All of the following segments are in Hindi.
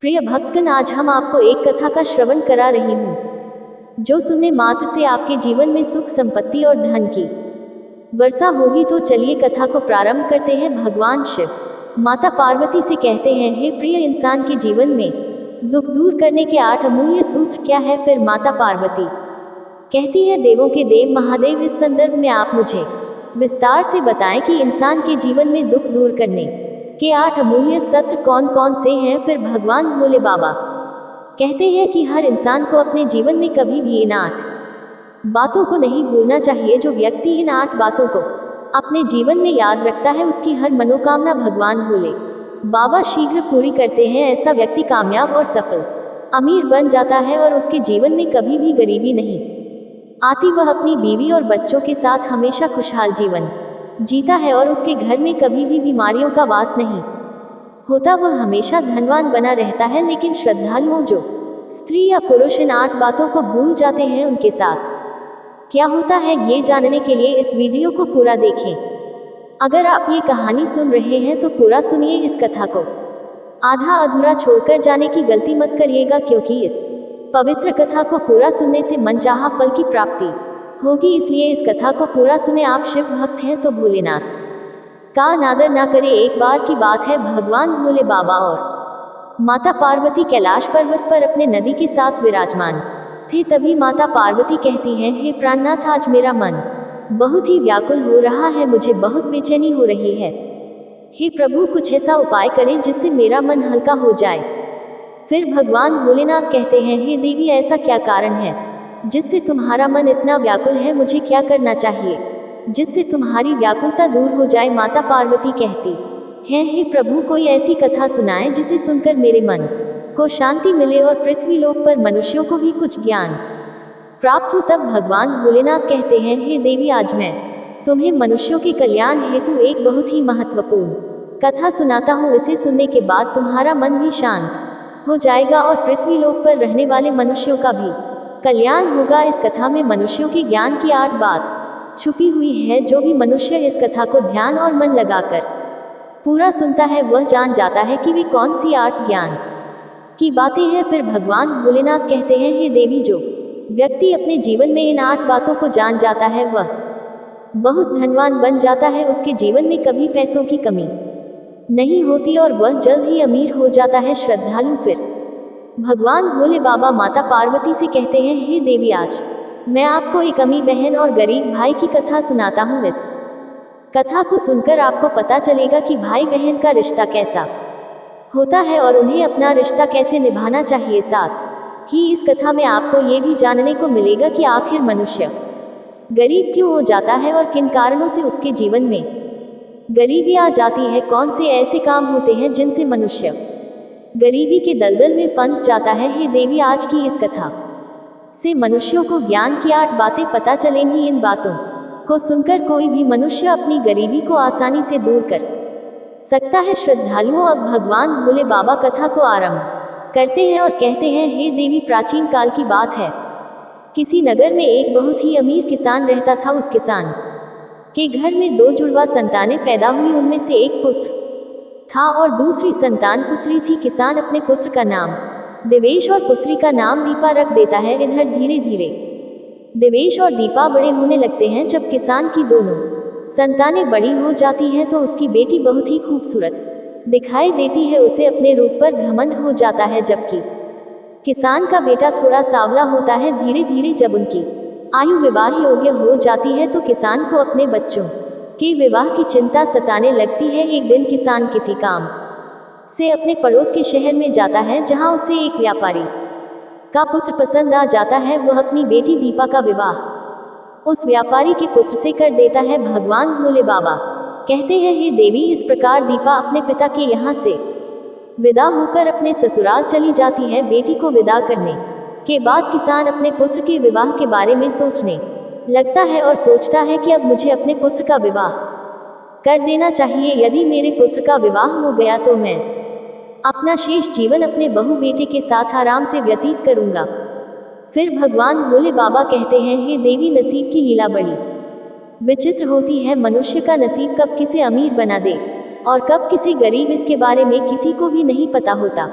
प्रिय भक्तगण, आज हम आपको एक कथा का श्रवण करा रही हूँ जो सुनने मात्र से आपके जीवन में सुख, संपत्ति और धन की वर्षा होगी। तो चलिए कथा को प्रारंभ करते हैं। भगवान शिव माता पार्वती से कहते हैं, हे प्रिय इंसान के जीवन में दुख दूर करने के 8 अमूल्य सूत्र क्या है। फिर माता पार्वती कहती है, देवों के देव महादेव, इस संदर्भ में आप मुझे विस्तार से बताएं कि इंसान के जीवन में दुख दूर करने के 8 अमूल्य सत्र कौन कौन से हैं। फिर भगवान भोले बाबा कहते हैं कि हर इंसान को अपने जीवन में कभी भी इन 8 बातों को नहीं भूलना चाहिए। जो व्यक्ति इन 8 बातों को अपने जीवन में याद रखता है, उसकी हर मनोकामना भगवान भोले बाबा शीघ्र पूरी करते हैं। ऐसा व्यक्ति कामयाब और सफल अमीर बन जाता है और उसके जीवन में कभी भी गरीबी नहीं आती। वह अपनी बीवी और बच्चों के साथ हमेशा खुशहाल जीवन जीता है और उसके घर में कभी भी बीमारियों का वास नहीं होता। वह हमेशा धनवान बना रहता है। लेकिन श्रद्धालुओं, जो स्त्री या पुरुष इन 8 बातों को भूल जाते हैं, उनके साथ क्या होता है, ये जानने के लिए इस वीडियो को पूरा देखें। अगर आप ये कहानी सुन रहे हैं तो पूरा सुनिए। इस कथा को आधा अधूरा छोड़कर जाने की गलती मत करिएगा, क्योंकि इस पवित्र कथा को पूरा सुनने से मनचाहा फल की प्राप्ति होगी। इसलिए इस कथा को पूरा सुने। आप शिव भक्त हैं तो भोलेनाथ का अनादर ना करें। एक बार की बात है, भगवान भोले बाबा और माता पार्वती कैलाश पर्वत पर अपने नदी के साथ विराजमान थे। तभी माता पार्वती कहती हैं, हे प्राणनाथ, आज मेरा मन बहुत ही व्याकुल हो रहा है, मुझे बहुत बेचैनी हो रही है। हे प्रभु, कुछ ऐसा उपाय करें जिससे मेरा मन हल्का हो जाए। फिर भगवान भोलेनाथ कहते हैं, हे देवी, ऐसा क्या कारण है जिससे तुम्हारा मन इतना व्याकुल है। मुझे क्या करना चाहिए जिससे तुम्हारी व्याकुलता दूर हो जाए। माता पार्वती कहती है, हे प्रभु, कोई ऐसी कथा सुनाएं जिसे सुनकर मेरे मन को शांति मिले और पृथ्वी लोक पर मनुष्यों को भी कुछ ज्ञान प्राप्त हो। तब भगवान भोलेनाथ कहते हैं, हे देवी, आज मैं तुम्हें मनुष्यों के कल्याण हेतु एक बहुत ही महत्वपूर्ण कथा सुनाता हूँ। इसे सुनने के बाद तुम्हारा मन भी शांत हो जाएगा और पृथ्वी लोक पर रहने वाले मनुष्यों का भी कल्याण होगा। इस कथा में मनुष्यों के ज्ञान की 8 बात छुपी हुई है। जो भी मनुष्य इस कथा को ध्यान और मन लगाकर पूरा सुनता है, वह जान जाता है कि वे कौन सी 8 ज्ञान की बातें हैं। फिर भगवान भोलेनाथ कहते हैं, हे देवी, जो व्यक्ति अपने जीवन में इन 8 बातों को जान जाता है, वह बहुत धनवान बन जाता है। उसके जीवन में कभी पैसों की कमी नहीं होती और वह जल्द ही अमीर हो जाता है। श्रद्धालु फिर भगवान भोले बाबा माता पार्वती से कहते हैं, हे देवी, आज मैं आपको एक अमीर बहन और गरीब भाई की कथा सुनाता हूँ। इस कथा को सुनकर आपको पता चलेगा कि भाई बहन का रिश्ता कैसा होता है और उन्हें अपना रिश्ता कैसे निभाना चाहिए। साथ ही इस कथा में आपको ये भी जानने को मिलेगा कि आखिर मनुष्य गरीब क्यों हो जाता है और किन कारणों से उसके जीवन में गरीबी आ जाती है। कौन से ऐसे काम होते हैं जिनसे मनुष्य गरीबी के दलदल में फंस जाता है। हे देवी, आज की इस कथा से मनुष्यों को ज्ञान की 8 बातें पता चलेंगी। इन बातों को सुनकर कोई भी मनुष्य अपनी गरीबी को आसानी से दूर कर सकता है। श्रद्धालुओं, अब भगवान भोले बाबा कथा को आरंभ करते हैं और कहते हैं, हे देवी, प्राचीन काल की बात है। किसी नगर में एक बहुत ही अमीर किसान रहता था। उस किसान के घर में 2 जुड़वा संतानें पैदा हुई। उनमें से एक पुत्र था और दूसरी संतान पुत्री थी। किसान अपने पुत्र का नाम देवेश और पुत्री का नाम दीपा रख देता है। इधर धीरे धीरे देवेश और दीपा बड़े होने लगते हैं। जब किसान की दोनों संतानें बड़ी हो जाती हैं तो उसकी बेटी बहुत ही खूबसूरत दिखाई देती है। उसे अपने रूप पर घमंड हो जाता है, जबकि किसान का बेटा थोड़ा सांवला होता है। धीरे धीरे जब उनकी आयु विवाह योग्य हो जाती है तो किसान को अपने बच्चों के विवाह की चिंता सताने लगती है। एक दिन किसान किसी काम से अपने पड़ोस के शहर में जाता है, जहां उसे एक व्यापारी का पुत्र पसंद आ जाता है। वह अपनी बेटी दीपा का विवाह उस व्यापारी के पुत्र से कर देता है। भगवान भोले बाबा कहते हैं, हे देवी, इस प्रकार दीपा अपने पिता के यहाँ से विदा होकर अपने ससुराल चली जाती है। बेटी को विदा करने के बाद किसान अपने पुत्र के विवाह के बारे में सोचने लगता है और सोचता है कि अब मुझे अपने पुत्र का विवाह कर देना चाहिए। यदि मेरे पुत्र का विवाह हो गया तो मैं अपना शेष जीवन अपने बहू बेटे के साथ आराम से व्यतीत करूंगा। फिर भगवान भोले बाबा कहते हैं, हे देवी, नसीब की लीला बड़ी विचित्र होती है। मनुष्य का नसीब कब किसे अमीर बना दे और कब किसे गरीब, इसके बारे में किसी को भी नहीं पता होता।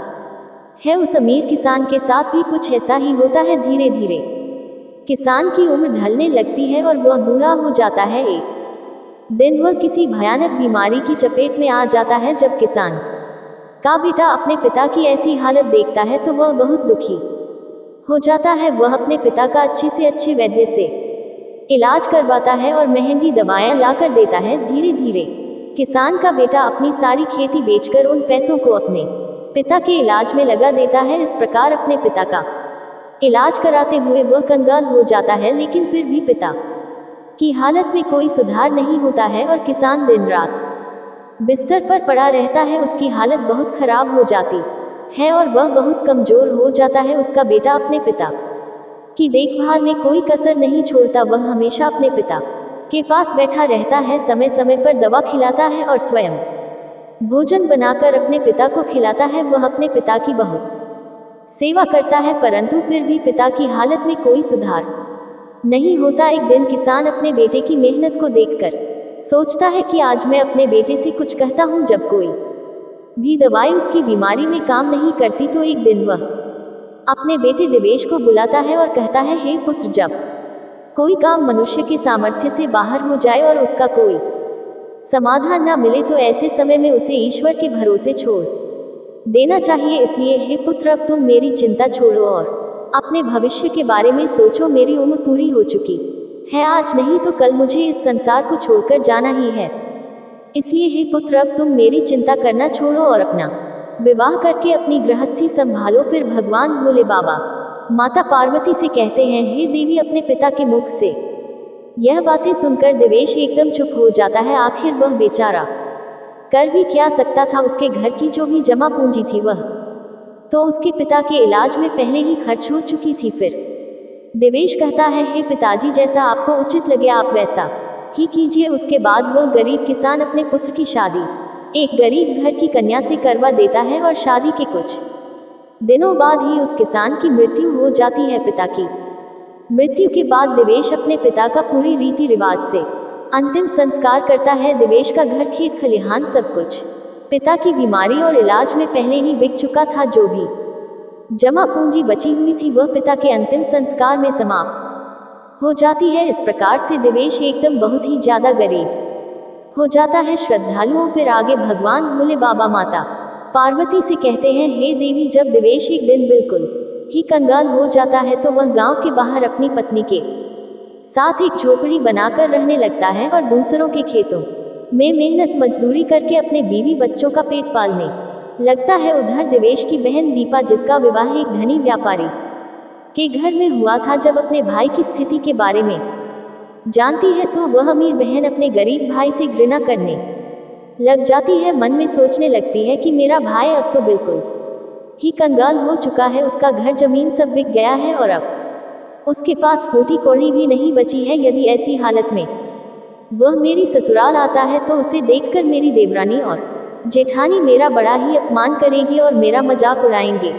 है उस अमीर किसान के साथ भी कुछ ऐसा ही होता है। धीरे धीरे किसान की उम्र ढलने लगती है और वह बूढ़ा हो जाता है। एक दिन वह किसी भयानक बीमारी की चपेट में आ जाता है। जब किसान का बेटा अपने पिता की ऐसी हालत देखता है तो वह बहुत दुखी हो जाता है। वह अपने पिता का अच्छे से अच्छे वैद्य से इलाज करवाता है और महंगी दवाएं लाकर देता है। धीरे धीरे किसान का बेटा अपनी सारी खेती बेचकर उन पैसों को अपने पिता के इलाज में लगा देता है। इस प्रकार अपने पिता का इलाज कराते हुए वह कंगाल हो जाता है, लेकिन फिर भी पिता की हालत में कोई सुधार नहीं होता है और किसान दिन रात बिस्तर पर पड़ा रहता है। उसकी हालत बहुत खराब हो जाती है और वह बहुत कमजोर हो जाता है। उसका बेटा अपने पिता की देखभाल में कोई कसर नहीं छोड़ता। वह हमेशा अपने पिता के पास बैठा रहता है, समय समय पर दवा खिलाता है और स्वयं भोजन बनाकर अपने पिता को खिलाता है। वह अपने पिता की बहुत सेवा करता है, परंतु फिर भी पिता की हालत में कोई सुधार नहीं होता। एक दिन किसान अपने बेटे की मेहनत को देखकर सोचता है कि आज मैं अपने बेटे से कुछ कहता हूँ। जब कोई भी दवाई उसकी बीमारी में काम नहीं करती तो एक दिन वह अपने बेटे देवेश को बुलाता है और कहता है, हे पुत्र, जब कोई काम मनुष्य के सामर्थ्य से बाहर हो जाए और उसका कोई समाधान न मिले तो ऐसे समय में उसे ईश्वर के भरोसे छोड़ देना चाहिए। इसलिए हे पुत्र, अब तुम मेरी चिंता छोड़ो और अपने भविष्य के बारे में सोचो। मेरी उम्र पूरी हो चुकी है, आज नहीं तो कल मुझे इस संसार को छोड़कर जाना ही है। इसलिए हे पुत्र, अब तुम मेरी चिंता करना छोड़ो और अपना विवाह करके अपनी गृहस्थी संभालो। फिर भगवान भोले बाबा माता पार्वती से कहते हैं, हे देवी, अपने पिता के मुख से यह बातें सुनकर देवेश एकदम चुप हो जाता है। आखिर वह बेचारा कर भी क्या सकता था। उसके घर की जो भी जमा पूंजी थी वह तो उसके पिता के इलाज में पहले ही खर्च हो चुकी थी। फिर देवेश कहता है, हे पिताजी, जैसा आपको उचित लगे आप वैसा ही कीजिए। उसके बाद वह गरीब किसान अपने पुत्र की शादी एक गरीब घर की कन्या से करवा देता है और शादी के कुछ दिनों बाद ही उस किसान की मृत्यु हो जाती है। पिता की मृत्यु के बाद देवेश अपने पिता का पूरी रीति रिवाज से अंतिम संस्कार करता है। देवेश का घर, खेत खलिहान, सब कुछ पिता की बीमारी और इलाज में पहले ही बिक चुका था। जो भी जमा पूंजी बची हुई थी वह पिता के अंतिम संस्कार में समाप्त हो जाती है। इस प्रकार से देवेश एकदम बहुत ही ज्यादा गरीब हो जाता है। श्रद्धालुओं फिर आगे भगवान भोले बाबा माता पार्वती से कहते हैं, हे देवी, जब देवेश एक दिन बिल्कुल ही कंगाल हो जाता है तो वह गांव के बाहर अपनी पत्नी के साथ एक झोपड़ी बनाकर रहने लगता है और दूसरों के खेतों में मेहनत मजदूरी करके अपने बीवी बच्चों का पेट पालने लगता है। उधर देवेश की बहन दीपा, जिसका विवाह एक धनी व्यापारी के घर में हुआ था, जब अपने भाई की स्थिति के बारे में जानती है तो वह अमीर बहन अपने गरीब भाई से घृणा करने लग जाती है। मन में सोचने लगती है कि मेरा भाई अब तो बिल्कुल ही कंगाल हो चुका है, उसका घर जमीन सब बिक गया है और अब उसके पास फूटी कौड़ी भी नहीं बची है। यदि ऐसी हालत में वह मेरी ससुराल आता है तो उसे देखकर मेरी देवरानी और जेठानी मेरा बड़ा ही अपमान करेगी और मेरा मजाक उड़ाएंगे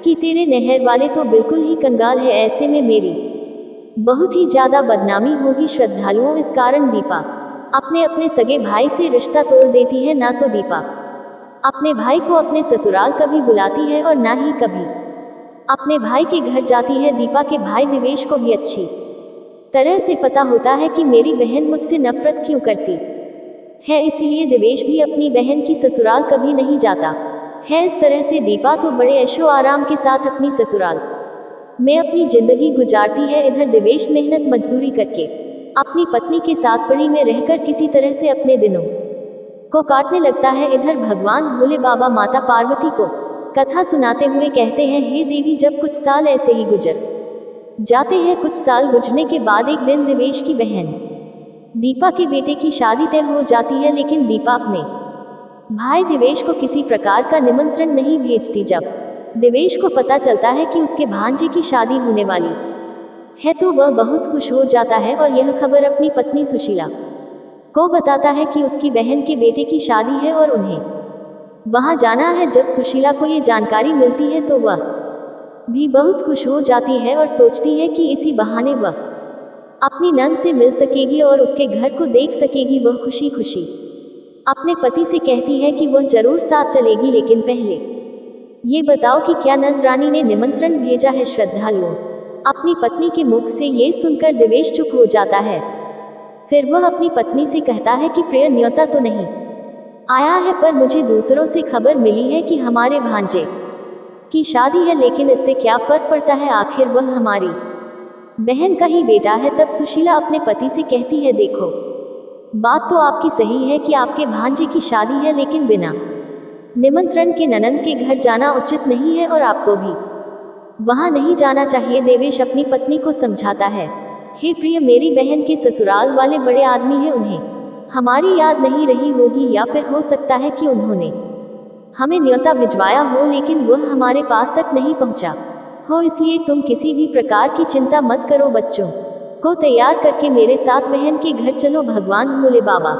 कि तेरे नहर वाले तो बिल्कुल ही कंगाल है। ऐसे में मेरी बहुत ही ज्यादा बदनामी होगी। श्रद्धालुओं, इस कारण दीपा अपने अपने सगे भाई से रिश्ता तोड़ देती है। ना तो दीपा अपने भाई को अपने ससुराल कभी बुलाती है और ना ही कभी अपने भाई के घर जाती है। दीपा के भाई देवेश को भी अच्छी तरह से पता होता है कि मेरी बहन मुझसे नफरत क्यों करती है, इसलिए देवेश भी अपनी बहन की ससुराल कभी नहीं जाता है। इस तरह से दीपा तो बड़े ऐशो आराम के साथ अपनी ससुराल में अपनी जिंदगी गुजारती है। इधर देवेश मेहनत मजदूरी करके अपनी पत्नी के साथ पड़ी में रहकर किसी तरह से अपने दिनों को काटने लगता है। इधर भगवान भोले बाबा माता पार्वती को कथा सुनाते हुए कहते हैं, हे देवी, जब कुछ साल ऐसे ही गुजर जाते हैं, कुछ साल गुजरने के बाद एक दिन देवेश की बहन दीपा के बेटे की शादी तय हो जाती है, लेकिन दीपा अपने भाई देवेश को किसी प्रकार का निमंत्रण नहीं भेजती। जब देवेश को पता चलता है कि उसके भांजे की शादी होने वाली है तो वह बहुत खुश हो जाता है और यह खबर अपनी पत्नी सुशीला को बताता है कि उसकी बहन के बेटे की शादी है और उन्हें वहां जाना है। जब सुशीला को ये जानकारी मिलती है तो वह भी बहुत खुश हो जाती है और सोचती है कि इसी बहाने वह अपनी नंद से मिल सकेगी और उसके घर को देख सकेगी। वह खुशी खुशी अपने पति से कहती है कि वह जरूर साथ चलेगी, लेकिन पहले ये बताओ कि क्या नंद रानी ने निमंत्रण भेजा है श्रद्धालुओं। अपनी पत्नी के मुख से ये सुनकर देवेश चुप हो जाता है। फिर वह अपनी पत्नी से कहता है कि प्रिय, न्योता तो नहीं आया है, पर मुझे दूसरों से खबर मिली है कि हमारे भांजे की शादी है, लेकिन इससे क्या फर्क पड़ता है, आखिर वह हमारी बहन का ही बेटा है। तब सुशीला अपने पति से कहती है, देखो बात तो आपकी सही है कि आपके भांजे की शादी है, लेकिन बिना निमंत्रण के ननंद के घर जाना उचित नहीं है और आपको भी वहां नहीं जाना चाहिए। देवेश अपनी पत्नी को समझाता है, हे प्रिय, मेरी बहन के ससुराल वाले बड़े आदमी हैं, उन्हें हमारी याद नहीं रही होगी, या फिर हो सकता है कि उन्होंने हमें न्योता भिजवाया हो लेकिन वह हमारे पास तक नहीं पहुंचा हो, इसलिए तुम किसी भी प्रकार की चिंता मत करो। बच्चों को तैयार करके मेरे साथ बहन के घर चलो। भगवान भोले बाबा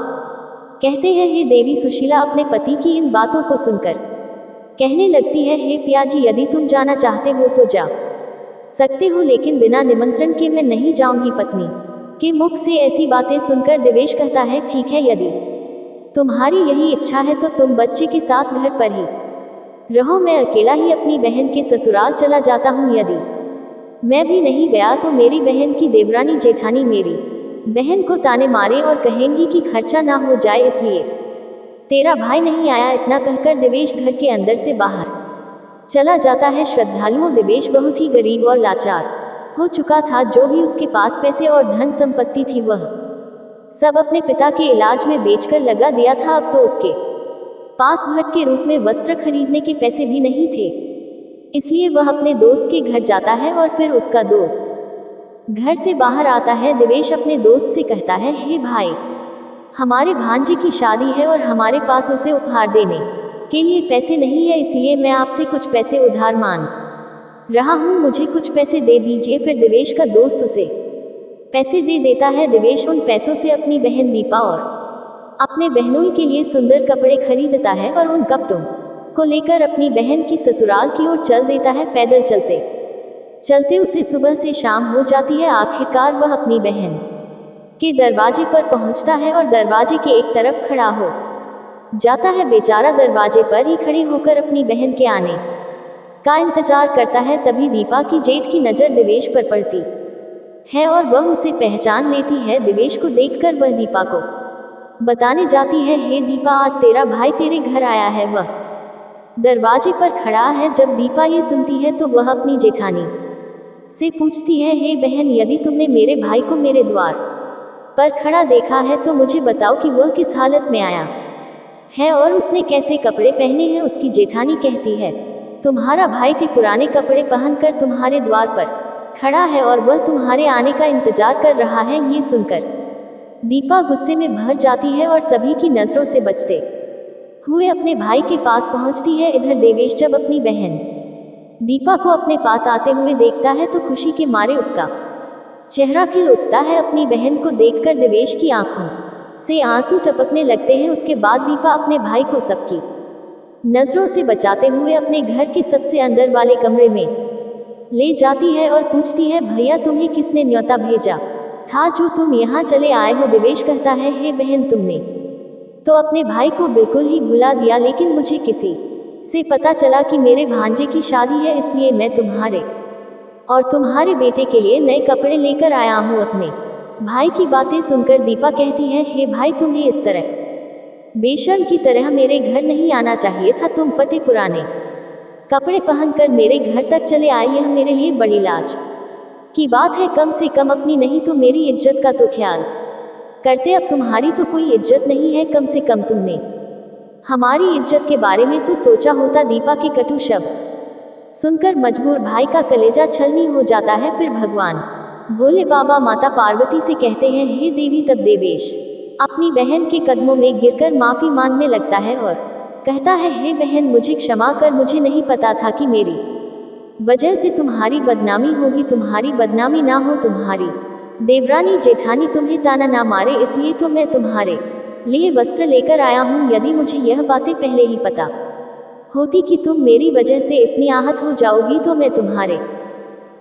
कहते हैं, हे देवी। सुशीला अपने पति की इन बातों को सुनकर कहने लगती है, हे पियाजी, यदि तुम जाना चाहते हो तो जा सकते हो, लेकिन बिना निमंत्रण के मैं नहीं जाऊंगी। पत्नी के मुख से ऐसी बातें सुनकर देवेश कहता है, ठीक है, यदि तुम्हारी यही इच्छा है तो तुम बच्चे के साथ घर पर ही रहो, मैं अकेला ही अपनी बहन के ससुराल चला जाता हूँ। यदि मैं भी नहीं गया तो मेरी बहन की देवरानी जेठानी मेरी बहन को ताने मारे और कहेंगी कि खर्चा ना हो जाए, इसलिए तेरा भाई नहीं आया। इतना कहकर देवेश घर के अंदर से बाहर चला जाता है। श्रद्धालुओं, देवेश बहुत ही गरीब और लाचार हो चुका था। जो भी उसके पास पैसे और धन संपत्ति थी वह सब अपने पिता के इलाज में बेचकर लगा दिया था। अब तो उसके पास भट्ट के रूप में वस्त्र खरीदने के पैसे भी नहीं थे, इसलिए वह अपने दोस्त के घर जाता है और फिर उसका दोस्त घर से बाहर आता है। देवेश अपने दोस्त से कहता है, हे भाई, हमारे भांजे की शादी है और हमारे पास उसे उपहार देने के लिए पैसे नहीं है, इसलिए मैं आपसे कुछ पैसे उधार मांग रहा हूँ, मुझे कुछ पैसे दे दीजिए। फिर देवेश का दोस्त उसे पैसे दे देता है। देवेश उन पैसों से अपनी बहन दीपा और अपने बहनोई के लिए सुंदर कपड़े खरीदता है और उन कपड़ों को लेकर अपनी बहन की ससुराल की ओर चल देता है। पैदल चलते चलते उसे सुबह से शाम हो जाती है। आखिरकार वह अपनी बहन के दरवाजे पर पहुंचता है और दरवाजे के एक तरफ खड़ा हो जाता है। बेचारा दरवाजे पर ही खड़े होकर अपनी बहन के आने का इंतजार करता है। तभी दीपा की जेठ की नज़र देवेश पर पड़ती है और वह उसे पहचान लेती है। देवेश को देखकर वह दीपा को बताने जाती है, हे दीपा, आज तेरा भाई तेरे घर आया है। वह दरवाजे पर खड़ा है। जब दीपा ये सुनती है तो वह अपनी जेठानी से पूछती है, हे बहन, यदि तुमने मेरे भाई को मेरे द्वार पर खड़ा देखा है तो मुझे बताओ कि वह किस हालत में आया है और उसने कैसे कपड़े पहने हैं। उसकी जेठानी कहती है, तुम्हारा भाई के पुराने कपड़े पहनकर तुम्हारे द्वार पर खड़ा है और वह तुम्हारे आने का इंतजार कर रहा है। ये सुनकर दीपा गुस्से में भर जाती है और सभी की नजरों से बचते हुए अपने भाई के पास पहुंचती है। इधर देवेश जब अपनी बहन दीपा को अपने पास आते हुए देखता है तो खुशी के मारे उसका चेहरा खिल उठता है। अपनी बहन को देखकर देवेश की आंखों से आंसू टपकने लगते हैं। उसके बाद दीपा अपने भाई को सबकी नजरों से बचाते हुए अपने घर के सबसे अंदर वाले कमरे में ले जाती है और पूछती है, भैया, तुम्हें किसने न्योता भेजा था जो तुम यहाँ चले आए हो। देवेश कहता है, हे बहन, तुमने तो अपने भाई को बिल्कुल ही भुला दिया, लेकिन मुझे किसी से पता चला कि मेरे भांजे की शादी है, इसलिए मैं तुम्हारे और तुम्हारे बेटे के लिए नए कपड़े लेकर आया हूँ। अपने भाई की बातें सुनकर दीपा कहती है, हे भाई, तुम्हें इस तरह बेशर्म की तरह मेरे घर नहीं आना चाहिए था। तुम फटे पुराने कपड़े पहनकर मेरे घर तक चले आए, यह मेरे लिए बड़ी लाज की बात है। कम से कम अपनी नहीं तो मेरी इज्जत का तो ख्याल करते। अब तुम्हारी तो कोई इज्जत नहीं है, कम से कम तुमने हमारी इज्जत के बारे में तो सोचा होता। दीपा के कटु शब्द सुनकर मजबूर भाई का कलेजा छलनी हो जाता है। फिर भगवान भोले बाबा माता पार्वती से कहते हैं, हे देवी। तब देवेश अपनी बहन के कदमों में गिरकर माफी मांगने लगता है और कहता है, हे बहन, मुझे क्षमा कर, मुझे नहीं पता था कि मेरी वजह से तुम्हारी बदनामी होगी। तुम्हारी बदनामी ना हो, तुम्हारी देवरानी जेठानी तुम्हें ताना ना मारे, इसलिए तो मैं तुम्हारे लिए वस्त्र लेकर आया हूँ। यदि मुझे यह बातें पहले ही पता होती कि तुम मेरी वजह से इतनी आहत हो जाओगी तो मैं तुम्हारे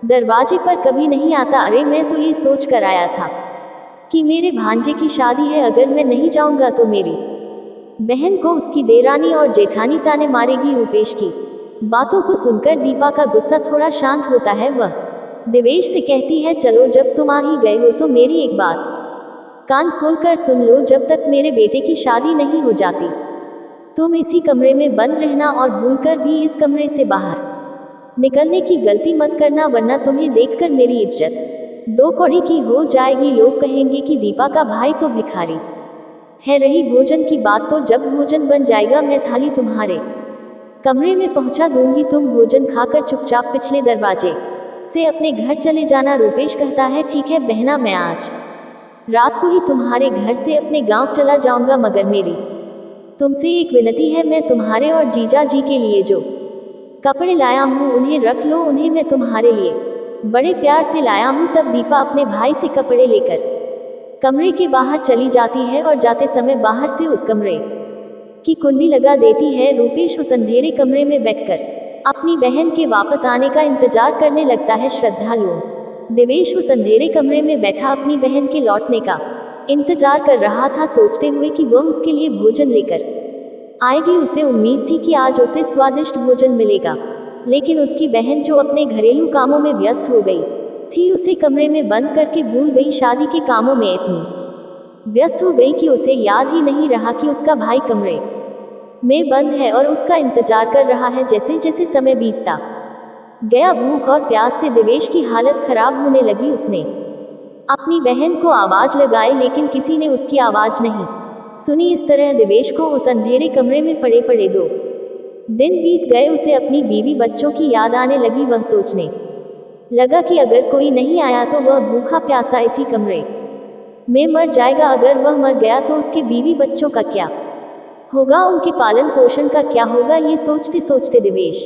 दरवाजे पर कभी नहीं आता। अरे, मैं तो ये सोच कर आया था कि मेरे भांजे की शादी है, अगर मैं नहीं जाऊंगा तो मेरी बहन को उसकी देरानी और जेठानी ताने मारेगी। रूपेश की बातों को सुनकर दीपा का गुस्सा थोड़ा शांत होता है। वह देवेश से कहती है, चलो जब तुम आ ही गए हो तो मेरी एक बात कान खोलकर सुन लो। जब तक मेरे बेटे की शादी नहीं हो जाती तुम इसी कमरे में बंद रहना और भूलकर भी इस कमरे से बाहर निकलने की गलती मत करना, वरना तुम्हें देखकर मेरी इज्जत दो कौड़ी की हो जाएगी। लोग कहेंगे कि दीपा का भाई तो भिखारी है। रही भोजन की बात, तो जब भोजन बन जाएगा मैं थाली तुम्हारे कमरे में पहुंचा दूंगी। तुम भोजन खाकर चुपचाप पिछले दरवाजे से अपने घर चले जाना। रूपेश कहता है, ठीक है बहना, मैं आज रात को ही तुम्हारे घर से अपने गांव चला जाऊंगा, मगर मेरी तुमसे एक विनती है। मैं तुम्हारे और जीजा जी के लिए जो कपड़े लाया हूँ उन्हें रख लो, उन्हें मैं तुम्हारे लिए बड़े प्यार से लाया हूँ। तब दीपा अपने भाई से कपड़े लेकर कमरे के बाहर चली जाती है और जाते समय बाहर से उस कमरे की कुंडी लगा देती है। रूपेश उस अंधेरे कमरे में बैठकर अपनी बहन के वापस आने का इंतजार करने लगता है। श्रद्धालुओं, देवेश उस अंधेरे कमरे में बैठा अपनी बहन के लौटने का इंतजार कर रहा था, सोचते हुए कि वह उसके लिए भोजन लेकर आएगी। उसे उम्मीद थी कि आज उसे स्वादिष्ट भोजन मिलेगा, लेकिन उसकी बहन जो अपने घरेलू कामों में व्यस्त हो गई थी, उसे कमरे में बंद करके भूल गई। शादी के कामों में इतनी व्यस्त हो गई कि उसे याद ही नहीं रहा कि उसका भाई कमरे में बंद है और उसका इंतजार कर रहा है। जैसे जैसे समय बीतता गया, भूख और प्यास से देवेश की हालत खराब होने लगी। उसने अपनी बहन को आवाज लगाई, लेकिन किसी ने उसकी आवाज नहीं सुनी। इस तरह देवेश को उस अंधेरे कमरे में पड़े पड़े 2 दिन बीत गए। उसे अपनी बीवी बच्चों की याद आने लगी। वह सोचने लगा कि अगर कोई नहीं आया तो वह भूखा प्यासा इसी कमरे में मर जाएगा। अगर वह मर गया तो उसके बीवी बच्चों का क्या होगा, उनके पालन पोषण का क्या होगा। ये सोचते सोचते देवेश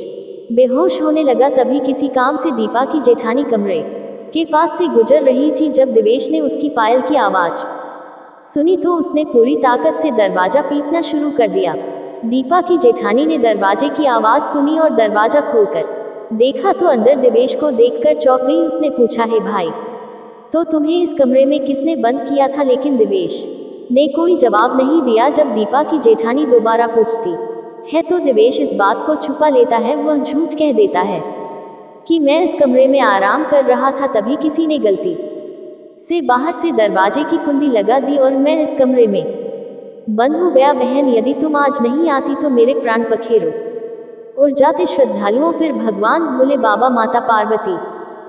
बेहोश होने लगा। तभी किसी काम से दीपा की जेठानी कमरे के पास से गुजर रही थी। जब देवेश ने उसकी पायल की आवाज सुनी तो उसने पूरी ताकत से दरवाजा पीटना शुरू कर दिया। दीपा की जेठानी ने दरवाजे की आवाज सुनी और दरवाजा खोलकर देखा तो अंदर देवेश को देखकर चौंक गई। उसने पूछा, है भाई, तो तुम्हें इस कमरे में किसने बंद किया था? लेकिन देवेश ने कोई जवाब नहीं दिया। जब दीपा की जेठानी दोबारा पूछती है तो देवेश इस बात को छुपा लेता है। वह झूठ कह देता है कि मैं इस कमरे में आराम कर रहा था, तभी किसी ने गलती से बाहर से दरवाजे की कुंडी लगा दी और मैं इस कमरे में बंद हो गया। बहन, यदि तुम आज नहीं आती तो मेरे प्राण पखेरु उड़ जाते। श्रद्धालुओं फिर भगवान भोले बाबा माता पार्वती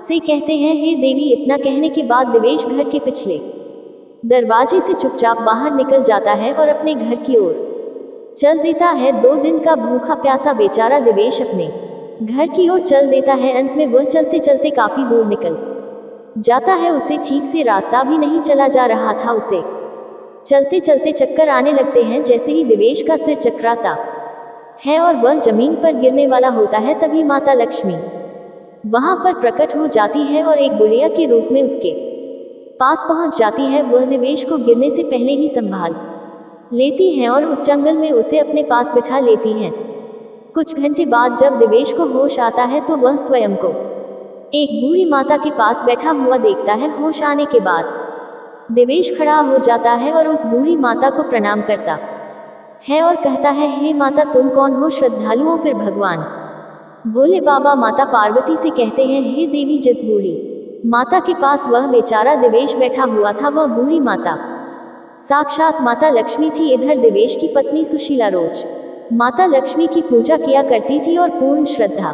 से कहते हैं, हे देवी। इतना कहने के बाद देवेश घर के पिछले दरवाजे से चुपचाप बाहर निकल जाता है और अपने घर की ओर चल देता है। 2 दिन का भूखा प्यासा बेचारा देवेश अपने घर की ओर चल देता है। अंत में वह चलते चलते काफी दूर निकल जाता है। उसे ठीक से रास्ता भी नहीं चला जा रहा था। उसे चलते चलते चक्कर आने लगते हैं। जैसे ही देवेश का सिर चकराता है और वह जमीन पर गिरने वाला होता है, तभी माता लक्ष्मी वहां पर प्रकट हो जाती है और एक बुढ़िया के रूप में उसके पास पहुंच जाती है। वह देवेश को गिरने से पहले ही संभाल लेती हैं और उस जंगल में उसे अपने पास बिठा लेती हैं। कुछ घंटे बाद जब देवेश को होश आता है तो वह स्वयं को एक बूढ़ी माता के पास बैठा हुआ देखता है। होश आने के बाद देवेश खड़ा हो जाता है और उस बूढ़ी माता को प्रणाम करता है और कहता है, हे माता, तुम कौन हो? श्रद्धालुओं फिर भगवान भोले बाबा माता पार्वती से कहते हैं, हे देवी, जिस बूढ़ी माता के पास वह बेचारा देवेश बैठा हुआ था, वह बूढ़ी माता साक्षात माता लक्ष्मी थी। इधर देवेश की पत्नी सुशीला रोज माता लक्ष्मी की पूजा किया करती थी और पूर्ण श्रद्धा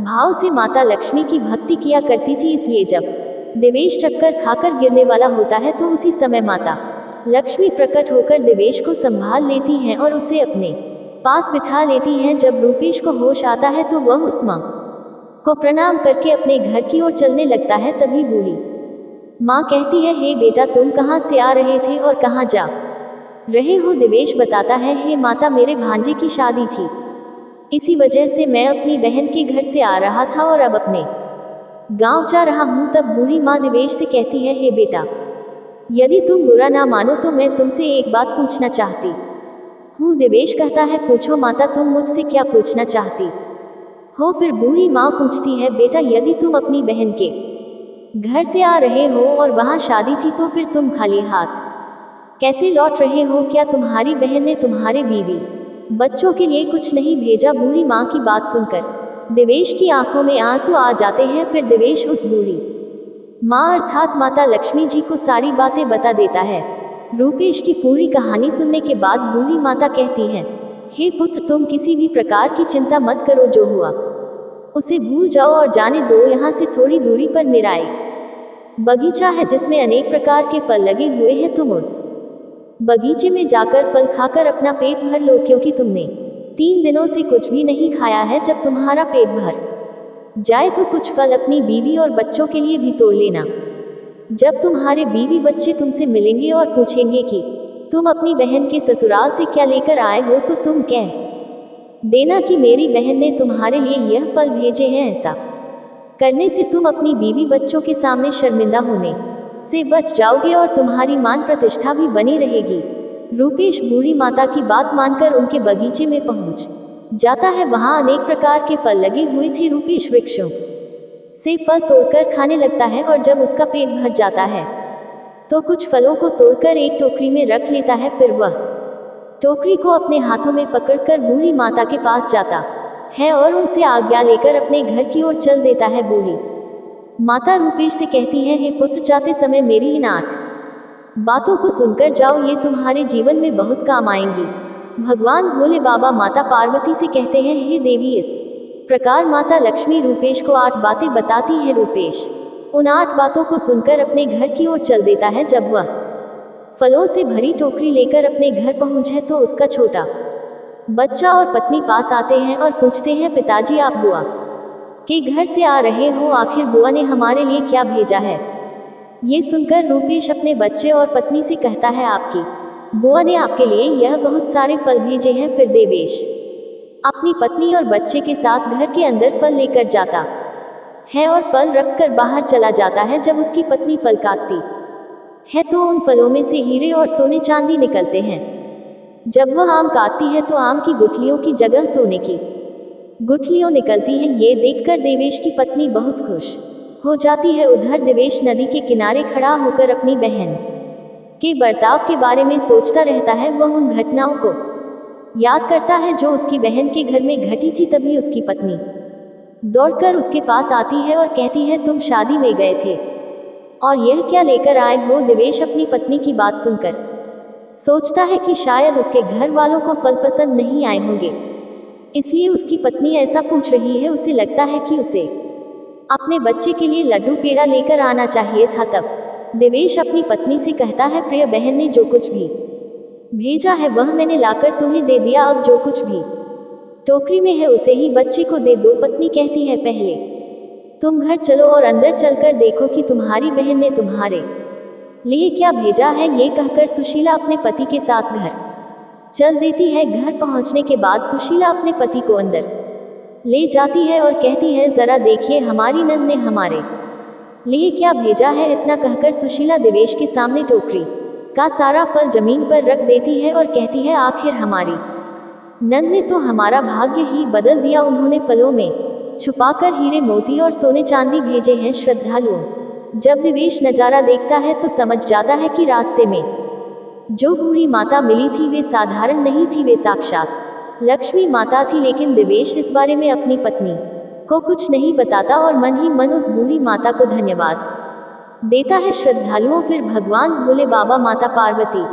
भाव से माता लक्ष्मी की भक्ति किया करती थी। इसलिए जब देवेश चक्कर खाकर गिरने वाला होता है तो उसी समय माता लक्ष्मी प्रकट होकर देवेश को संभाल लेती हैं और उसे अपने पास बिठा लेती हैं। जब रूपेश को होश आता है तो वह उस मां को प्रणाम करके अपने घर की ओर चलने लगता है। तभी बूढ़ी माँ कहती है, हे बेटा, तुम कहाँ से आ रहे थे और कहाँ जा रहे हो? देवेश बताता है, हे माता, मेरे भांजे की शादी थी, इसी वजह से मैं अपनी बहन के घर से आ रहा था और अब अपने गांव जा रहा हूँ। तब बूढ़ी माँ देवेश से कहती है, हे बेटा, यदि तुम बुरा ना मानो तो मैं तुमसे एक बात पूछना चाहती हूँ। देवेश कहता है, पूछो माता, तुम मुझसे क्या पूछना चाहती हो? फिर बूढ़ी माँ पूछती है, बेटा, यदि तुम अपनी बहन के घर से आ रहे हो और वहाँ शादी थी तो फिर तुम खाली हाथ कैसे लौट रहे हो? क्या तुम्हारी बहन ने तुम्हारे बीवी बच्चों के लिए कुछ नहीं भेजा? बूढ़ी माँ की बात सुनकर देवेश की आंखों में आंसू आ जाते हैं। फिर देवेश उस बूढ़ी माँ अर्थात माता लक्ष्मी जी को सारी बातें बता देता है। रूपेश की पूरी कहानी सुनने के बाद बूढ़ी माता कहती हैं, हे पुत्र, तुम किसी भी प्रकार की चिंता मत करो, जो हुआ उसे भूल जाओ और जाने दो। यहाँ से थोड़ी दूरी पर मेरा एक बगीचा है जिसमें अनेक प्रकार के फल लगे हुए हैं। तुम उस बगीचे में जाकर फल खाकर अपना पेट भर लो, क्योंकि तुमने 3 दिनों से कुछ भी नहीं खाया है। जब तुम्हारा पेट भर जाए तो कुछ फल अपनी बीवी और बच्चों के लिए भी तोड़ लेना। जब तुम्हारे बीवी बच्चे तुमसे मिलेंगे और पूछेंगे कि तुम अपनी बहन के ससुराल से क्या लेकर आए हो, तो तुम कह देना कि मेरी बहन ने तुम्हारे लिए यह फल भेजे हैं। ऐसा करने से तुम अपनी बीवी बच्चों के सामने शर्मिंदा होने से बच जाओगे और तुम्हारी मान प्रतिष्ठा भी बनी रहेगी। रूपेश बूढ़ी माता की बात मानकर उनके बगीचे में पहुंच जाता है। वहां अनेक प्रकार के फल लगे हुए थे। रूपेश वृक्षों से फल तोड़कर खाने लगता है और जब उसका पेट भर जाता है तो कुछ फलों को तोड़कर एक टोकरी में रख लेता है। फिर वह टोकरी को अपने हाथों में पकड़कर बूढ़ी माता के पास जाता है और उनसे आज्ञा लेकर अपने घर की ओर चल देता है। बूढ़ी माता रूपेश से कहती है, हे पुत्र, जाते समय मेरी इन 8 बातों को सुनकर जाओ, ये तुम्हारे जीवन में बहुत काम आएंगी। भगवान भोले बाबा माता पार्वती से कहते हैं, हे देवी, इस प्रकार माता लक्ष्मी रूपेश को 8 बातें बताती है। रूपेश उन 8 बातों को सुनकर अपने घर की ओर चल देता है। जब वह फलों से भरी टोकरी लेकर अपने घर पहुंचे तो उसका छोटा बच्चा और पत्नी पास आते हैं और पूछते हैं, पिताजी, आप बुआ के घर से आ रहे हो? आखिर बुआ ने हमारे लिए क्या भेजा है? ये सुनकर रूपेश अपने बच्चे और पत्नी से कहता है, आपकी बुआ ने आपके लिए यह बहुत सारे फल भेजे हैं। फिर देवेश अपनी पत्नी और बच्चे के साथ घर के अंदर फल लेकर जाता है और फल रखकर बाहर चला जाता है। जब उसकी पत्नी फल काटती है तो उन फलों में से हीरे और सोने चांदी निकलते हैं। जब वह आम काटती है तो आम की गुठलियों की जगह सोने की गुठलियों निकलती हैं। ये देखकर देवेश की पत्नी बहुत खुश हो जाती है। उधर देवेश नदी के किनारे खड़ा होकर अपनी बहन के बर्ताव के बारे में सोचता रहता है। वह उन घटनाओं को याद करता है जो उसकी बहन के घर में घटी थी। तभी उसकी पत्नी दौड़कर उसके पास आती है और कहती है, तुम शादी में गए थे और यह क्या लेकर आए हो? देवेश अपनी पत्नी की बात सुनकर सोचता है कि शायद उसके घर वालों को फल पसंद नहीं आए होंगे, इसलिए उसकी पत्नी ऐसा पूछ रही है। उसे लगता है कि उसे अपने बच्चे के लिए लड्डू पेड़ा लेकर आना चाहिए था। तब देवेश अपनी पत्नी से कहता है, प्रिय बहन ने जो कुछ भी भेजा है वह मैंने लाकर तुम्हें दे दिया। अब जो कुछ भी टोकरी में है उसे ही बच्चे को दे दो। पत्नी कहती है, पहले तुम घर चलो और अंदर चलकर देखो कि तुम्हारी बहन ने तुम्हारे लिए क्या भेजा है। ये कहकर सुशीला अपने पति के साथ घर चल देती है। घर पहुंचने के बाद सुशीला अपने पति को अंदर ले जाती है और कहती है, जरा देखिए हमारी नंद ने हमारे लिए क्या भेजा है। इतना कहकर सुशीला देवेश के सामने टोकरी का सारा फल जमीन पर रख देती है और कहती है, आखिर हमारी नंद ने तो हमारा भाग्य ही बदल दिया। उन्होंने फलों में छुपाकर हीरे मोती और सोने चांदी भेजे हैं। श्रद्धालुओं जब देवेश नजारा देखता है तो समझ जाता है कि रास्ते में जो बूढ़ी माता मिली थी वे साधारण नहीं थी, वे साक्षात लक्ष्मी माता थी। लेकिन देवेश इस बारे में अपनी पत्नी को कुछ नहीं बताता और मन ही मन उस बूढ़ी माता को धन्यवाद देता है। श्रद्धालुओं फिर भगवान भोले बाबा माता पार्वती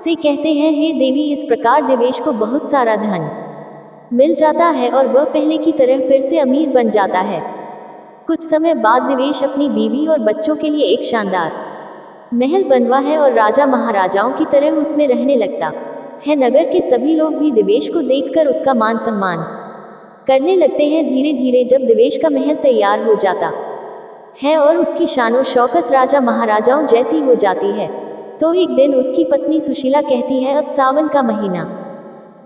से कहते हैं, हे देवी, इस प्रकार देवेश को बहुत सारा धन मिल जाता है और वह पहले की तरह फिर से अमीर बन जाता है। कुछ समय बाद देवेश अपनी बीवी और बच्चों के लिए एक शानदार महल बनवा है और राजा महाराजाओं की तरह उसमें रहने लगता है। नगर के सभी लोग भी देवेश को देखकर उसका मान सम्मान करने लगते हैं। धीरे धीरे जब देवेश का महल तैयार हो जाता है और उसकी शानो शौकत राजा महाराजाओं जैसी हो जाती है तो एक दिन उसकी पत्नी सुशीला कहती है, अब सावन का महीना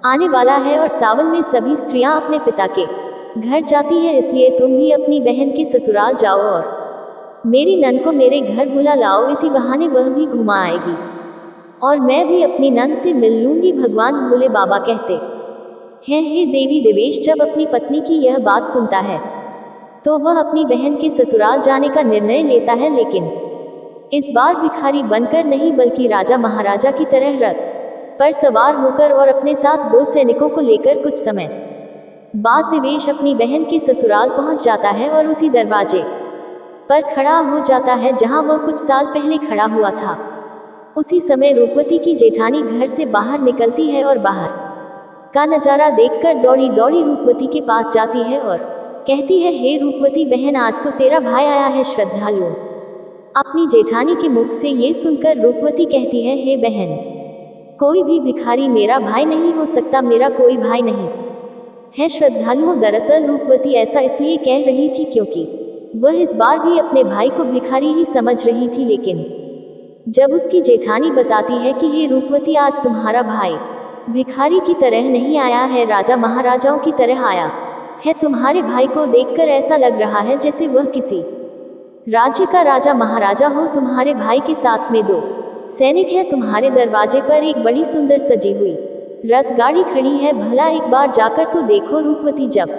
आने वाला है और सावन में सभी स्त्रियां अपने पिता के घर जाती हैं, इसलिए तुम भी अपनी बहन के ससुराल जाओ और मेरी नंद को मेरे घर बुला लाओ। इसी बहाने वह भी घुमा आएगी और मैं भी अपनी नंद से मिल लूंगी। भगवान भोले बाबा कहते हैं, हे देवी, देवेश जब अपनी पत्नी की यह बात सुनता है तो वह अपनी बहन के ससुराल जाने का निर्णय लेता है, लेकिन इस बार भिखारी बनकर नहीं बल्कि राजा महाराजा की तरह रथ पर सवार होकर और अपने साथ 2 सैनिकों को लेकर कुछ समय बाद देवेश अपनी बहन के ससुराल पहुंच जाता है और उसी दरवाजे पर खड़ा हो जाता है जहां वह कुछ साल पहले खड़ा हुआ था। उसी समय रूपवती की जेठानी घर से बाहर निकलती है और बाहर का नजारा देखकर दौड़ी दौड़ी रूपवती के पास जाती है और कहती है, हे रूपवती बहन, आज तो तेरा भाई आया है श्रद्धालु। अपनी जेठानी के मुख से ये सुनकर रूपवती कहती है, हे बहन, कोई भी भिखारी मेरा भाई नहीं हो सकता, मेरा कोई भाई नहीं है श्रद्धालुओं। दरअसल रूपवती ऐसा इसलिए कह रही थी क्योंकि वह इस बार भी अपने भाई को भिखारी ही समझ रही थी, लेकिन जब उसकी जेठानी बताती है कि हे रूपवती, आज तुम्हारा भाई भिखारी की तरह नहीं आया है, राजा महाराजाओं की तरह आया है। तुम्हारे भाई को देखकर ऐसा लग रहा है जैसे वह किसी राज्य का राजा महाराजा हो। तुम्हारे भाई के साथ में 2 सैनिक हैं। तुम्हारे दरवाजे पर एक बड़ी सुंदर सजी हुई रथ गाड़ी खड़ी है, भला एक बार जाकर तो देखो। रूपवती जब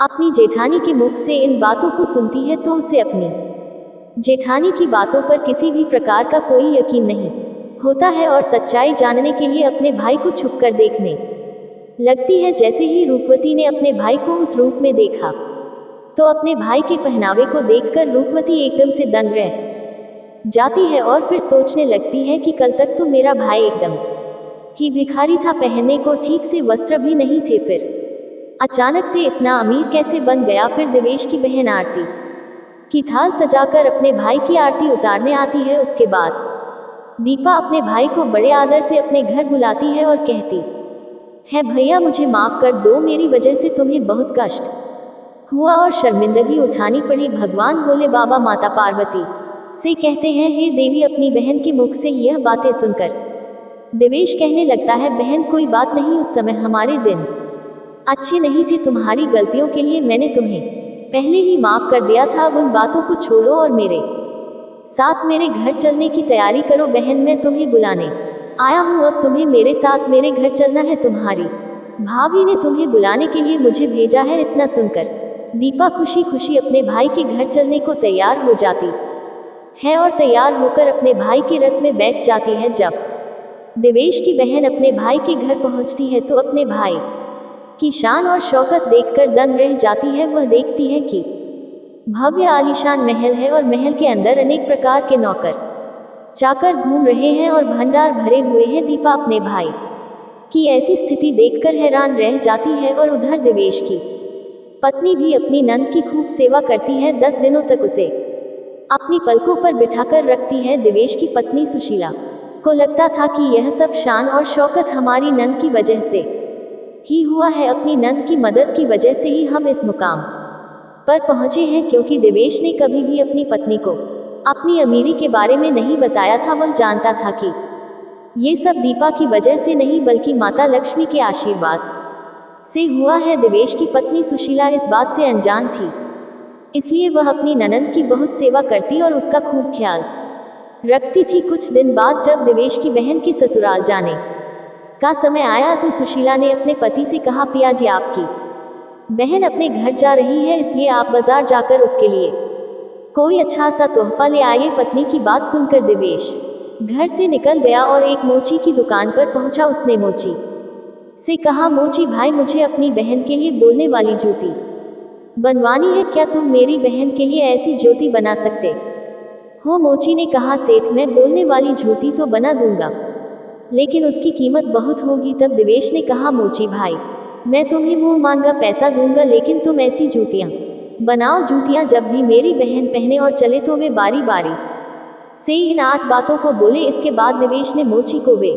अपनी जेठानी के मुख से इन बातों को सुनती है तो उसे अपनी जेठानी की बातों पर किसी भी प्रकार का कोई यकीन नहीं होता है और सच्चाई जानने के लिए अपने भाई को छुपकर देखने लगती है। जैसे ही रूपवती ने अपने भाई को उस रूप में देखा तो अपने भाई के पहनावे को देखकर रूपवती एकदम से दंग रह जाती है और फिर सोचने लगती है कि कल तक तो मेरा भाई एकदम ही भिखारी था, पहनने को ठीक से वस्त्र भी नहीं थे, फिर अचानक से इतना अमीर कैसे बन गया। फिर देवेश की बहन आरती की थाल सजाकर अपने भाई की आरती उतारने आती है। उसके बाद दीपा अपने भाई को बड़े आदर से अपने घर बुलाती है और कहती है, भैया मुझे माफ कर दो, मेरी वजह से तुम्हें बहुत कष्ट हुआ और शर्मिंदगी उठानी पड़ी। भगवान भोले बाबा माता पार्वती से कहते हैं, हे देवी। अपनी बहन के मुख से यह बातें सुनकर देवेश कहने लगता है, बहन कोई बात नहीं, उस समय हमारे दिन अच्छे नहीं थे, तुम्हारी गलतियों के लिए मैंने तुम्हें पहले ही माफ कर दिया था। अब उन बातों को छोड़ो और मेरे साथ मेरे घर चलने की तैयारी करो। बहन मैं तुम्हें बुलाने आया हूँ, अब तुम्हें मेरे साथ मेरे घर चलना है। तुम्हारी भाभी ने तुम्हें बुलाने के लिए मुझे भेजा है। इतना सुनकर दीपा खुशी खुशी अपने भाई के घर चलने को तैयार हो जाती है और तैयार होकर अपने भाई के रथ में बैठ जाती है। जब देवेश की बहन अपने भाई के घर पहुंचती है तो अपने भाई की शान और शौकत देखकर दंग रह जाती है। वह देखती है कि भव्य आलीशान महल है और महल के अंदर अनेक प्रकार के नौकर चाकर घूम रहे हैं और भंडार भरे हुए हैं। दीपा अपने भाई की ऐसी स्थिति देखकर हैरान रह जाती है और उधर देवेश की पत्नी भी अपनी नंद की खूब सेवा करती है। 10 दिनों तक उसे अपनी पलकों पर बिठाकर रखती है। देवेश की पत्नी सुशीला को लगता था कि यह सब शान और शौकत हमारी नंद की वजह से ही हुआ है, अपनी नंद की मदद की वजह से ही हम इस मुकाम पर पहुंचे हैं। क्योंकि देवेश ने कभी भी अपनी पत्नी को अपनी अमीरी के बारे में नहीं बताया था। वह जानता था कि ये सब दीपा की वजह से नहीं बल्कि माता लक्ष्मी के आशीर्वाद से हुआ है। देवेश की पत्नी सुशीला इस बात से अनजान थी, इसलिए वह अपनी ननंद की बहुत सेवा करती और उसका खूब ख्याल रखती थी। कुछ दिन बाद जब देवेश की बहन के ससुराल जाने का समय आया तो सुशीला ने अपने पति से कहा, पिया जी आपकी बहन अपने घर जा रही है, इसलिए आप बाजार जाकर उसके लिए कोई अच्छा सा तोहफा ले आइए। पत्नी की बात सुनकर देवेश घर से निकल गया और एक मोची की दुकान पर पहुंचा। उसने मोची से कहा, मोची भाई मुझे अपनी बहन के लिए बोलने वाली जूती बनवानी है, क्या तुम मेरी बहन के लिए ऐसी ज्योति बना सकते हो? मोची ने कहा, सेठ मैं बोलने वाली जूती तो बना दूंगा, लेकिन उसकी कीमत बहुत होगी। तब देवेश ने कहा, मोची भाई मैं तुम्हें मुंह मांगा पैसा दूंगा, लेकिन तुम ऐसी जूतियां बनाओ, जूतियां जब भी मेरी बहन पहने और चले तो वे बारी बारी से इन 8 बातों को बोले। इसके बाद देवेश ने मोची को वे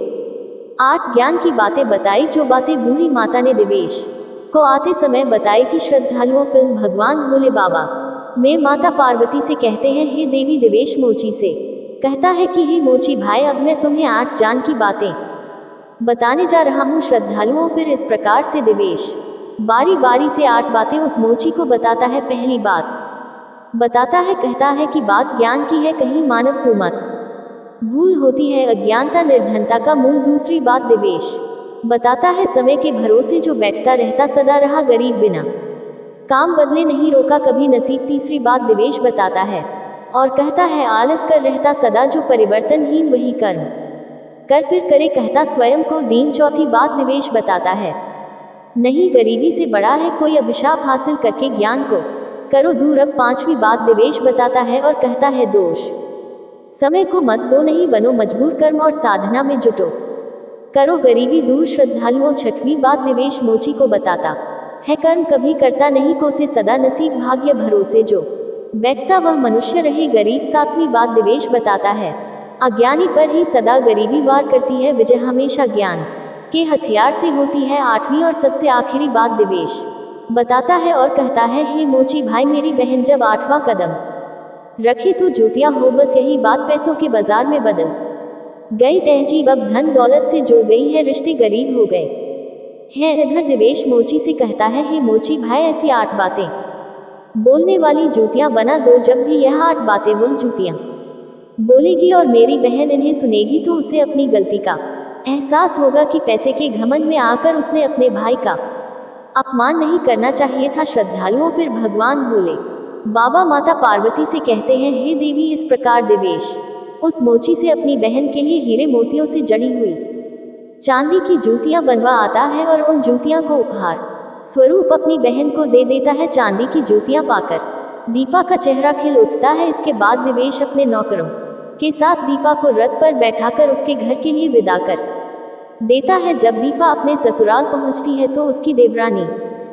8 ज्ञान की बातें बताई, जो बातें बूढ़ी माता ने देवेश को आते समय बताई थी। श्रद्धालुओं फिल्म भगवान भोले बाबा में माता पार्वती से कहते हैं, हे देवी। देवेश मोची से कहता है कि हे मोची भाई अब मैं तुम्हें 8 जान की बातें बताने जा रहा हूँ। श्रद्धालुओं फिर इस प्रकार से देवेश बारी बारी से 8 बातें उस मोची को बताता है। पहली बात बताता है, कहता है कि बात ज्ञान की है, कहीं मानव तू मत भूल होती है, अज्ञानता निर्धनता का मूल। दूसरी बात देवेश बताता है, समय के भरोसे जो बैठता रहता सदा रहा गरीब, बिना काम बदले नहीं रोका कभी नसीब। तीसरी बात देवेश बताता है और कहता है, आलस कर रहता सदा जो परिवर्तनहीन वही कर्म कर फिर करे, कहता स्वयं को दीन। चौथी बात देवेश बताता है, नहीं, गरीबी से बड़ा है कोई अभिशाप हासिल करके ज्ञान को करो दूर। अब 5वीं बात देवेश बताता है और कहता है दोष समय को मत दो, नहीं बनो मजबूर, कर्म और साधना में जुटो, करो गरीबी दूर श्रद्धालुओं। 6वीं बात देवेश मोची को बताता है कर्म कभी करता नहीं कोसे, सदा नसीब भाग्य भरोसे जो बैठता वह मनुष्य रहे गरीब। 7वीं बात देवेश बताता है अज्ञानी पर ही सदा गरीबी वार करती है, विजय हमेशा ज्ञान के हथियार से होती है। 8वीं और सबसे आखिरी बात देवेश बताता है और कहता है हे मोची भाई मेरी बहन, जब 8वां कदम रखे तो जूतियां हो, बस यही बात पैसों के बाजार में बदल गई तहजीब। अब धन दौलत से जुड़ गई है, रिश्ते गरीब हो गए हैं। इधर देवेश मोची से कहता है हे मोची भाई, ऐसी 8 बातें बोलने वाली जूतियां बना दो, जब भी यह 8 बातें वह जूतियां बोलेगी और मेरी बहन इन्हें सुनेगी तो उसे अपनी गलती का एहसास होगा कि पैसे के घमंड में आकर उसने अपने भाई का अपमान नहीं करना चाहिए था। श्रद्धालुओं फिर भगवान भोले बाबा माता पार्वती से कहते हैं हे देवी, इस प्रकार देवेश उस मोची से अपनी बहन के लिए हीरे मोतियों से जड़ी हुई चांदी की जूतियां बनवा आता है और उन जूतियां को उपहार स्वरूप अपनी बहन को दे देता है। चांदी की जूतियां पाकर दीपा का चेहरा खिल उठता है। इसके बाद देवेश अपने नौकरों के साथ दीपा को रथ पर बैठाकर उसके घर के लिए विदा कर देता है। जब दीपा अपने ससुराल पहुंचती है तो उसकी देवरानी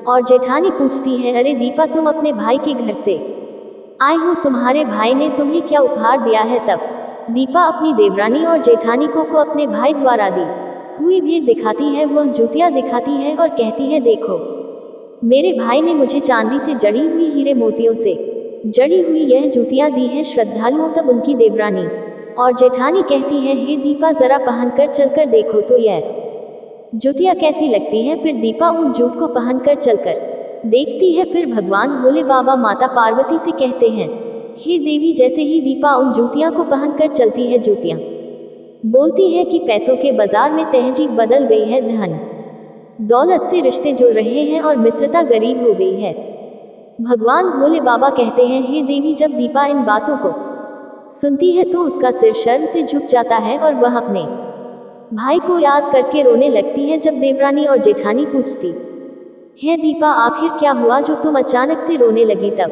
और जेठानी पूछती है अरे दीपा, तुम अपने भाई के घर से आए हो, तुम्हारे भाई ने तुम्हें क्या उपहार दिया है? तब दीपा अपनी देवरानी और जेठानी को अपने भाई द्वारा दी हुई भेंट दिखाती है। वह जूतियां दिखाती है और कहती है देखो, मेरे भाई ने मुझे चांदी से जड़ी हुई हीरे मोतियों से जड़ी हुई यह जूतियां दी हैं श्रद्धालुओं। तब उनकी देवरानी और जेठानी कहती है हे दीपा, जरा पहनकर चलकर देखो तो यह जूतियां कैसी लगती हैं। फिर दीपा उन जूत को पहनकर चलकर देखती है। फिर भगवान भोले बाबा माता पार्वती से कहते हैं हे देवी, जैसे ही दीपा उन जूतियां को पहनकर चलती है, जूतियां बोलती है कि पैसों के बाजार में तहजीब बदल गई है, धन दौलत से रिश्ते जुड़ रहे हैं और मित्रता गरीब हो गई है। भगवान भोले बाबा कहते हैं हे देवी, जब दीपा इन बातों को सुनती है तो उसका सिर शर्म से झुक जाता है और वह अपने भाई को याद करके रोने लगती है। जब देवरानी और जेठानी पूछती है दीपा, आखिर क्या हुआ जो तुम अचानक से रोने लगी? तब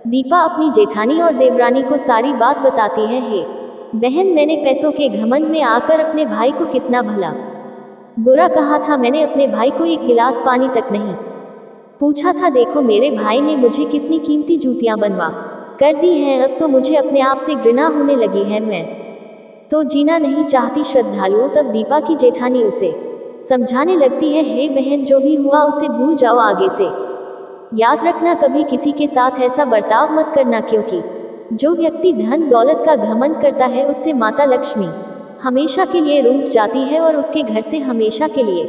दीपा अपनी जेठानी और देवरानी को सारी बात बताती है हे बहन, मैंने पैसों के घमंड में आकर अपने भाई को कितना भला बुरा कहा था। मैंने अपने भाई को एक गिलास पानी तक नहीं पूछा था। देखो, मेरे भाई ने मुझे कितनी कीमती जूतियां बनवा कर दी हैं। अब तो मुझे अपने आप से घृणा होने लगी है, मैं तो जीना नहीं चाहती। श्रद्धालुओं तब दीपा की जेठानी उसे समझाने लगती है हे बहन, जो भी हुआ उसे भूल जाओ, आगे से याद रखना कभी किसी के साथ ऐसा बर्ताव मत करना, क्योंकि जो व्यक्ति धन दौलत का घमंड करता है उससे माता लक्ष्मी हमेशा के लिए रूठ जाती है और उसके घर से हमेशा के लिए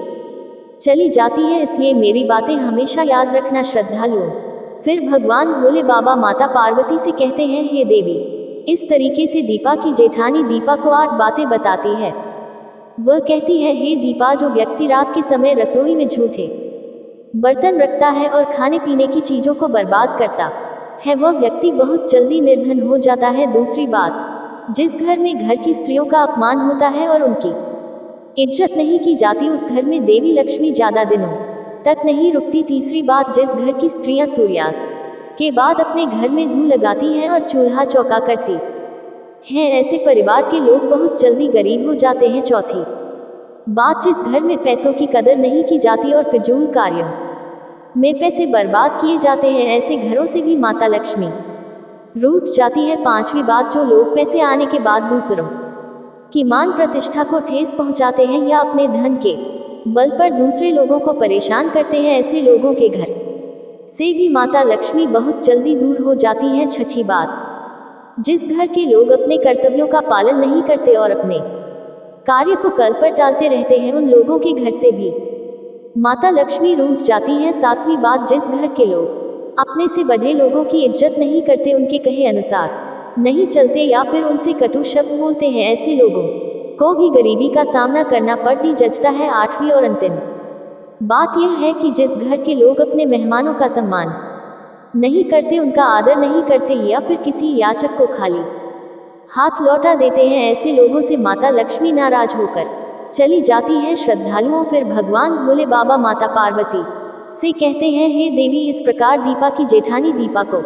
चली जाती है। इसलिए मेरी बातें हमेशा याद रखना श्रद्धालुओं। फिर भगवान भोले बाबा माता पार्वती से कहते हैं हे देवी, इस तरीके से दीपा की जेठानी दीपा को 8 बातें बताती है। वह कहती है हे दीपा, जो व्यक्ति रात के समय रसोई में झूठे बर्तन रखता है और खाने पीने की चीजों को बर्बाद करता है, वह व्यक्ति बहुत जल्दी निर्धन हो जाता है। दूसरी बात, जिस घर में घर की स्त्रियों का अपमान होता है और उनकी इज्जत नहीं की जाती, उस घर में देवी लक्ष्मी ज्यादा दिनों तक नहीं रुकती। तीसरी बात, जिस घर की स्त्रियां सूर्यास्त के बाद अपने घर में धूल लगाती हैं और चूल्हा चौका करती हैं, ऐसे परिवार के लोग बहुत जल्दी गरीब हो जाते हैं। चौथी बात, जिस घर में पैसों की कदर नहीं की जाती और फिजूल कार्यों में पैसे बर्बाद किए जाते हैं, ऐसे घरों से भी माता लक्ष्मी रूठ जाती है। 5वीं बात, जो लोग पैसे आने के बाद दूसरों की मान प्रतिष्ठा को ठेस पहुंचाते हैं या अपने धन के बल पर दूसरे लोगों को परेशान करते हैं, ऐसे लोगों के घर से भी माता लक्ष्मी बहुत जल्दी दूर हो जाती हैं। 6ठी बात, जिस घर के लोग अपने कर्तव्यों का पालन नहीं करते और अपने कार्य को कल पर टालते रहते हैं, उन लोगों के घर से भी माता लक्ष्मी रूठ जाती हैं। 7वीं बात, जिस घर के लोग अपने से बड़े लोगों की इज्जत नहीं करते, उनके कहे अनुसार नहीं चलते या फिर उनसे कटु शब्द बोलते हैं, ऐसे लोगों को भी गरीबी का सामना करना पड़ती जचता है। 8वीं और अंतिम बात यह है कि जिस घर के लोग अपने मेहमानों का सम्मान नहीं करते, उनका आदर नहीं करते या फिर किसी याचक को खाली हाथ लौटा देते हैं, ऐसे लोगों से माता लक्ष्मी नाराज होकर चली जाती हैं श्रद्धालुओं। फिर भगवान भोले बाबा माता पार्वती से कहते हैं, हे देवी, इस प्रकार दीपा की जेठानी दीपा को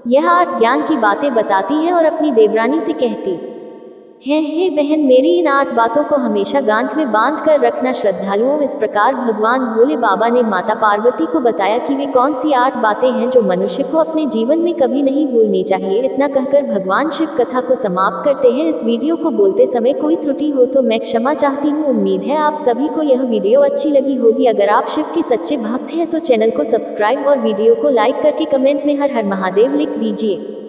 यह 8 ज्ञान की बातें बताती है और अपनी देवरानी से कहती है, हे बहन मेरी, इन 8 बातों को हमेशा गांठ में बांध कर रखना श्रद्धालुओं। इस प्रकार भगवान भोले बाबा ने माता पार्वती को बताया कि वे कौन सी 8 बातें हैं जो मनुष्य को अपने जीवन में कभी नहीं भूलनी चाहिए। इतना कहकर भगवान शिव कथा को समाप्त करते हैं। इस वीडियो को बोलते समय कोई त्रुटि हो तो मैं क्षमा चाहती हूँ। उम्मीद है आप सभी को यह वीडियो अच्छी लगी होगी। अगर आप शिव के सच्चे भक्त हैं तो चैनल को सब्सक्राइब और वीडियो को लाइक करके कमेंट में हर हर महादेव लिख दीजिए।